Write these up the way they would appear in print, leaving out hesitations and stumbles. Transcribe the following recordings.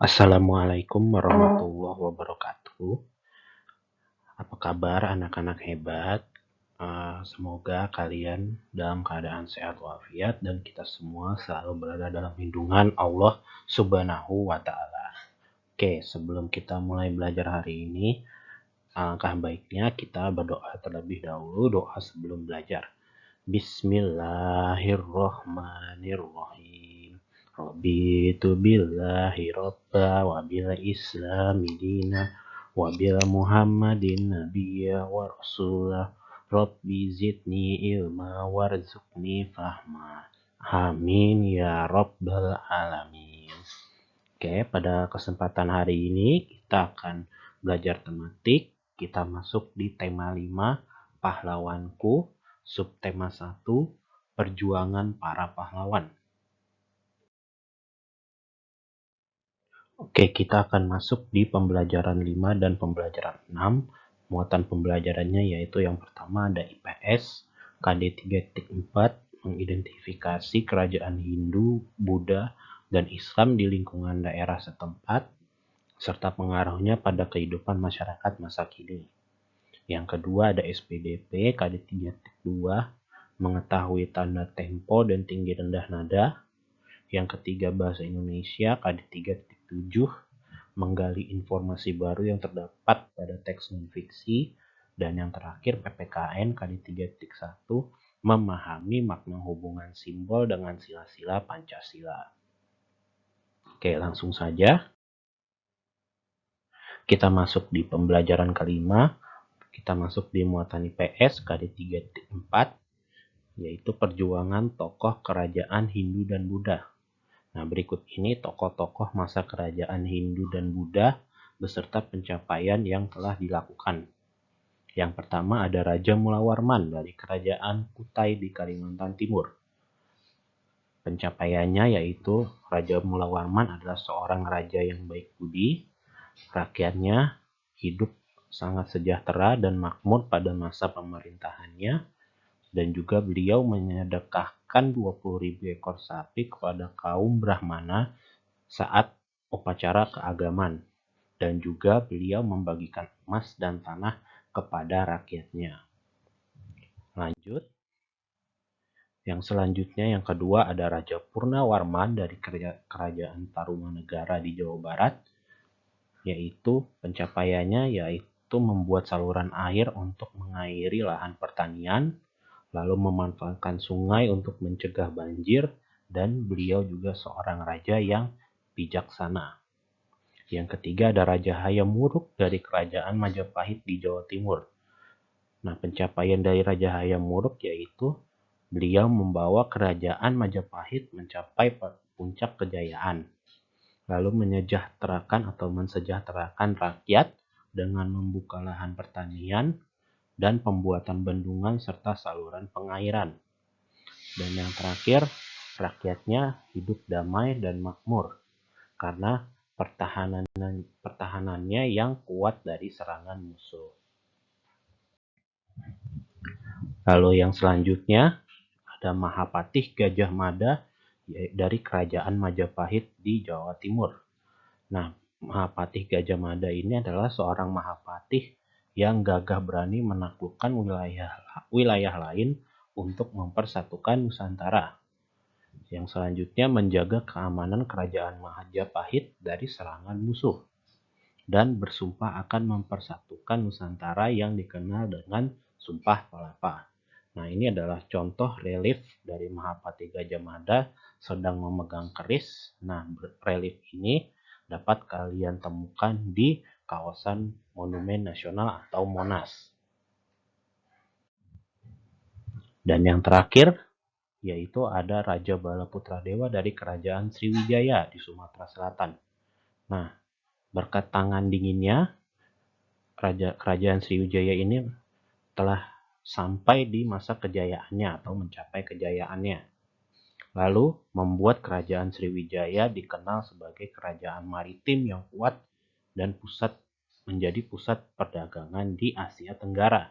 Assalamualaikum warahmatullahi wabarakatuh. Apa kabar anak-anak hebat? Semoga kalian dalam keadaan sehat walafiat dan kita semua selalu berada dalam lindungan Allah Subhanahu wa Ta'ala. Oke, sebelum kita mulai belajar hari ini, alangkah baiknya kita berdoa terlebih dahulu, doa sebelum belajar. Bismillahirrahmanirrahim. Raditu billahi robba wa bil islami dina wa bil muhammadin nabiyya wa rasulah. Rabbi zidni ilma warzuqni fahma. Amin ya rabbal alamin. Oke, pada kesempatan hari ini kita akan belajar tematik. Kita masuk di tema 5, pahlawanku. Subtema 1, perjuangan para pahlawan. Oke, kita akan masuk di pembelajaran 5 dan pembelajaran 6. Muatan pembelajarannya yaitu yang pertama ada IPS, KD 3.4, mengidentifikasi kerajaan Hindu, Buddha, dan Islam di lingkungan daerah setempat, serta pengaruhnya pada kehidupan masyarakat masa kini. Yang kedua ada SPDP, KD 3.2, mengetahui tanda tempo dan tinggi rendah nada. Yang ketiga bahasa Indonesia, KD 3.7, menggali informasi baru yang terdapat pada teks non-fiksi. Dan yang terakhir PPKN, KD 3.1, memahami makna hubungan simbol dengan sila-sila Pancasila. Oke, langsung saja. Kita masuk di pembelajaran kelima. Kita masuk di muatan IPS KD 3.4, yaitu perjuangan tokoh kerajaan Hindu dan Buddha. Nah, berikut ini tokoh-tokoh masa kerajaan Hindu dan Buddha beserta pencapaian yang telah dilakukan. Yang pertama ada Raja Mulawarman dari kerajaan Kutai di Kalimantan Timur. Pencapaiannya yaitu Raja Mulawarman adalah seorang raja yang baik budi, rakyatnya hidup sangat sejahtera dan makmur pada masa pemerintahannya, dan juga beliau menyedekahkan 20.000 ekor sapi kepada kaum Brahmana saat upacara keagamaan, dan juga beliau membagikan emas dan tanah kepada rakyatnya. Lanjut. Yang selanjutnya yang kedua ada Raja Purnawarman dari kerajaan Tarumanegara di Jawa Barat, yaitu pencapaiannya yaitu membuat saluran air untuk mengairi lahan pertanian, lalu memanfaatkan sungai untuk mencegah banjir, dan beliau juga seorang raja yang bijaksana. Yang ketiga ada Raja Hayam Wuruk dari kerajaan Majapahit di Jawa Timur. Nah, pencapaian dari Raja Hayam Wuruk yaitu beliau membawa kerajaan Majapahit mencapai puncak kejayaan, lalu mensejahterakan rakyat dengan membuka lahan pertanian dan pembuatan bendungan serta saluran pengairan. Dan yang terakhir, rakyatnya hidup damai dan makmur karena pertahanannya yang kuat dari serangan musuh. Lalu yang selanjutnya ada Mahapatih Gajah Mada dari kerajaan Majapahit di Jawa Timur. Nah, Mahapatih Gajah Mada ini adalah seorang Mahapatih yang gagah berani menaklukkan wilayah lain untuk mempersatukan Nusantara. Yang selanjutnya menjaga keamanan kerajaan Majapahit dari serangan musuh dan bersumpah akan mempersatukan Nusantara yang dikenal dengan Sumpah Palapa. Nah, ini adalah contoh relief dari Mahapatih Gajah Mada sedang memegang keris. Nah, relief ini dapat kalian temukan di kawasan Monumen Nasional atau Monas. Dan yang terakhir yaitu ada Raja Balaputradewa dari kerajaan Sriwijaya di Sumatera Selatan. Nah, berkat tangan dinginnya kerajaan Sriwijaya ini telah sampai di masa kejayaannya atau mencapai kejayaannya. Lalu membuat kerajaan Sriwijaya dikenal sebagai kerajaan maritim yang kuat dan menjadi pusat perdagangan di Asia Tenggara.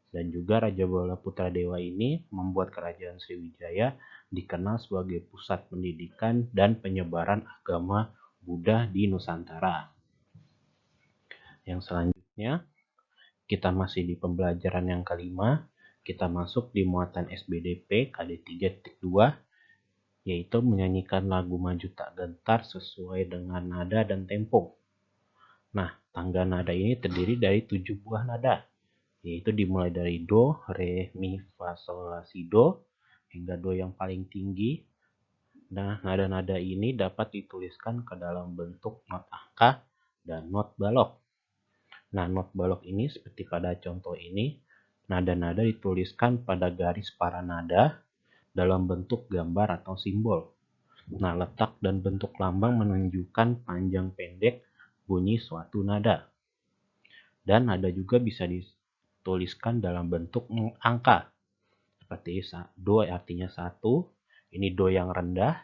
Dan juga Raja Balaputradewa ini membuat kerajaan Sriwijaya dikenal sebagai pusat pendidikan dan penyebaran agama Buddha di Nusantara. Yang selanjutnya, kita masih di pembelajaran yang kelima. Kita masuk di muatan SBDP KD 3.2, yaitu menyanyikan lagu Maju Tak Gentar sesuai dengan nada dan tempo. Nah, tangga nada ini terdiri dari 7 buah nada, yaitu dimulai dari Do, Re, Mi, Fa, Sol, La, Si, Do, hingga Do yang paling tinggi. Nah, nada-nada ini dapat dituliskan ke dalam bentuk not angka dan not balok. Nah, not balok ini seperti pada contoh ini, nada-nada dituliskan pada garis para nada dalam bentuk gambar atau simbol. Nah, letak dan bentuk lambang menunjukkan panjang pendek bunyi suatu nada. Dan nada juga bisa dituliskan dalam bentuk angka. Seperti Do artinya 1, ini Do yang rendah,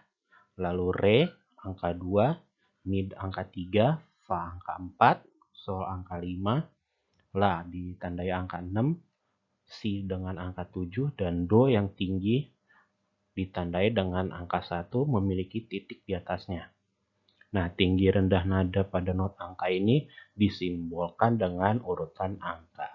lalu Re angka 2, Mi angka 3, Fa angka 4, Sol angka 5, La ditandai angka 6, Si dengan angka 7, dan Do yang tinggi ditandai dengan angka 1 memiliki titik di atasnya. Nah, tinggi rendah nada pada not angka ini disimbolkan dengan urutan angka.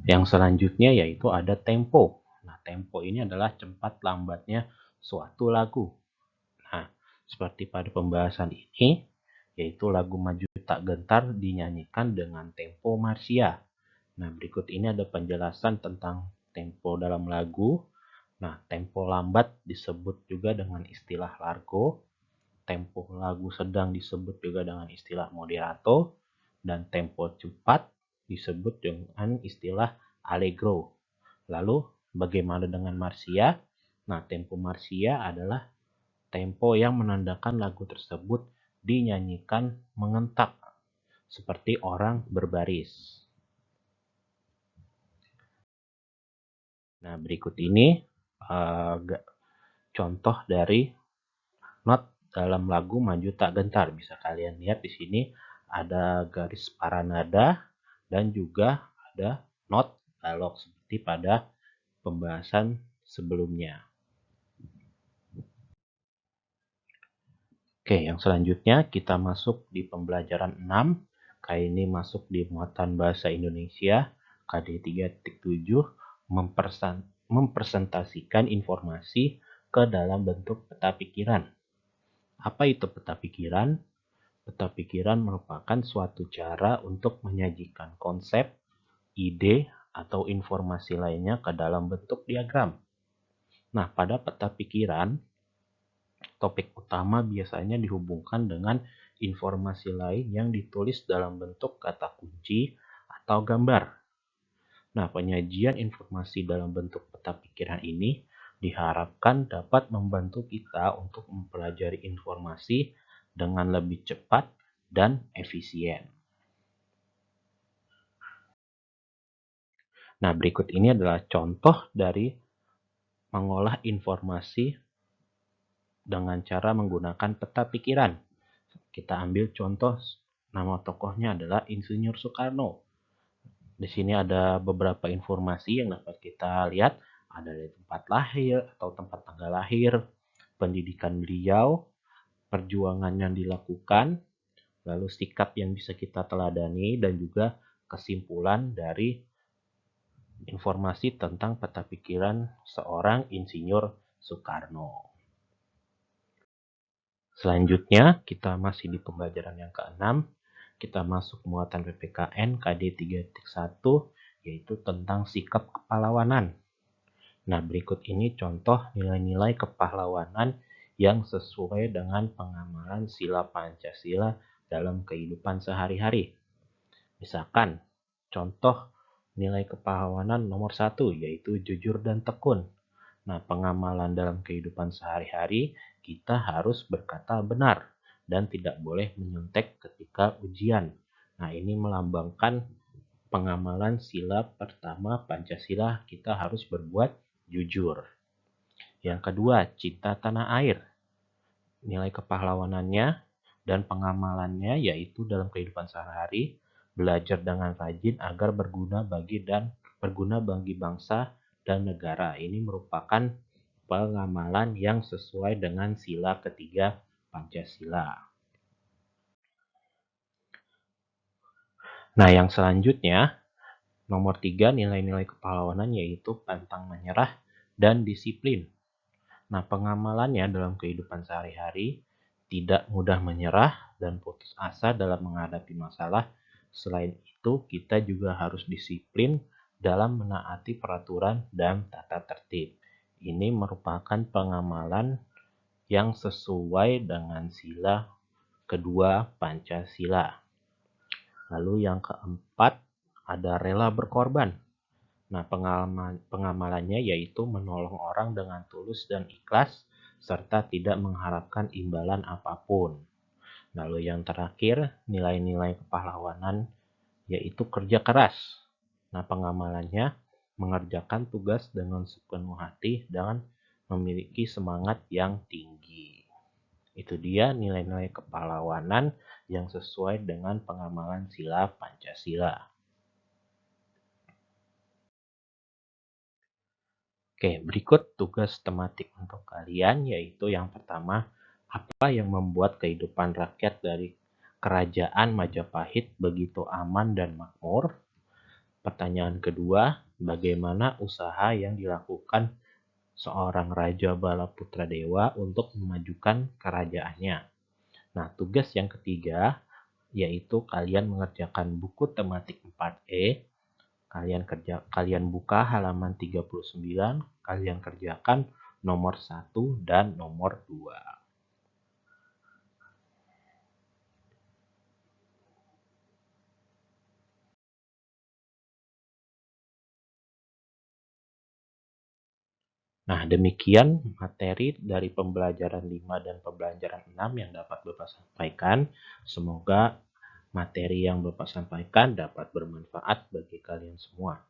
Yang selanjutnya yaitu ada tempo. Nah, tempo ini adalah cepat lambatnya suatu lagu. Nah, seperti pada pembahasan ini, yaitu lagu Maju Tak Gentar dinyanyikan dengan tempo marsia. Nah, berikut ini ada penjelasan tentang tempo dalam lagu. Nah, tempo lambat disebut juga dengan istilah largo, tempo lagu sedang disebut juga dengan istilah moderato, dan tempo cepat disebut dengan istilah allegro. Lalu, bagaimana dengan marsia? Nah, tempo marsia adalah tempo yang menandakan lagu tersebut dinyanyikan mengentak, seperti orang berbaris. Nah, berikut ini contoh dari not dalam lagu Maju Tak Gentar. Bisa kalian lihat di sini ada garis para nada dan juga ada not balok seperti pada pembahasan sebelumnya. Oke, yang selanjutnya kita masuk di pembelajaran 6. Kali ini masuk di muatan bahasa Indonesia KD 3.7, mempresentasikan informasi ke dalam bentuk peta pikiran. Apa itu peta pikiran? Peta pikiran merupakan suatu cara untuk menyajikan konsep, ide, atau informasi lainnya ke dalam bentuk diagram. Nah, pada peta pikiran, topik utama biasanya dihubungkan dengan informasi lain yang ditulis dalam bentuk kata kunci atau gambar. Nah, penyajian informasi dalam bentuk peta pikiran ini diharapkan dapat membantu kita untuk mempelajari informasi dengan lebih cepat dan efisien. Nah, berikut ini adalah contoh dari mengolah informasi dengan cara menggunakan peta pikiran. Kita ambil contoh, nama tokohnya adalah Insinyur Soekarno. Di sini ada beberapa informasi yang dapat kita lihat, ada dari tempat lahir atau tempat tanggal lahir, pendidikan beliau, perjuangan yang dilakukan, lalu sikap yang bisa kita teladani, dan juga kesimpulan dari informasi tentang peta pikiran seorang Insinyur Soekarno. Selanjutnya, kita masih di pembelajaran yang ke-6. Kita masuk muatan PPKN KD 3.1, yaitu tentang sikap kepahlawanan. Nah, berikut ini contoh nilai-nilai kepahlawanan yang sesuai dengan pengamalan sila Pancasila dalam kehidupan sehari-hari. Misalkan, contoh nilai kepahlawanan nomor 1, yaitu jujur dan tekun. Nah, pengamalan dalam kehidupan sehari-hari, kita harus berkata benar dan tidak boleh menyontek ketika ujian. Nah, ini melambangkan pengamalan sila pertama Pancasila, kita harus berbuat jujur. Yang kedua, cinta tanah air. Nilai kepahlawanannya dan pengamalannya yaitu dalam kehidupan sehari-hari, belajar dengan rajin agar berguna bagi bangsa dan negara. Ini merupakan pengamalan yang sesuai dengan sila ketiga Pancasila. Nah, yang selanjutnya, nomor 3 nilai-nilai kepahlawanan yaitu pantang menyerah dan disiplin. Nah, pengamalannya dalam kehidupan sehari-hari tidak mudah menyerah dan putus asa dalam menghadapi masalah. Selain itu, kita juga harus disiplin dalam menaati peraturan dan tata tertib. Ini merupakan pengamalan yang sesuai dengan sila kedua Pancasila. Lalu yang keempat, ada rela berkorban. Nah, pengamalannya yaitu menolong orang dengan tulus dan ikhlas, serta tidak mengharapkan imbalan apapun. Lalu yang terakhir, nilai-nilai kepahlawanan yaitu kerja keras. Nah, pengamalannya mengerjakan tugas dengan sepenuh hati dan memiliki semangat yang tinggi. Itu dia nilai-nilai kepahlawanan yang sesuai dengan pengamalan sila Pancasila. Oke, berikut tugas tematik untuk kalian, yaitu yang pertama, apa yang membuat kehidupan rakyat dari Kerajaan Majapahit begitu aman dan makmur? Pertanyaan kedua, bagaimana usaha yang dilakukan seorang Raja Balaputradewa untuk memajukan kerajaannya? Nah, tugas yang ketiga, yaitu kalian mengerjakan buku tematik 4E. Kalian buka halaman 39, kalian kerjakan nomor 1 dan nomor 2. Nah, demikian materi dari pembelajaran 5 dan pembelajaran 6 yang dapat Bapak sampaikan. Semoga materi yang Bapak sampaikan dapat bermanfaat bagi kalian semua.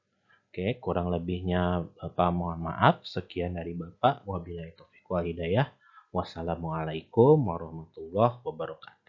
Oke, kurang lebihnya Bapak mohon maaf. Sekian dari Bapak. Wabillahi taufiq wal hidayah. Wassalamualaikum warahmatullahi wabarakatuh.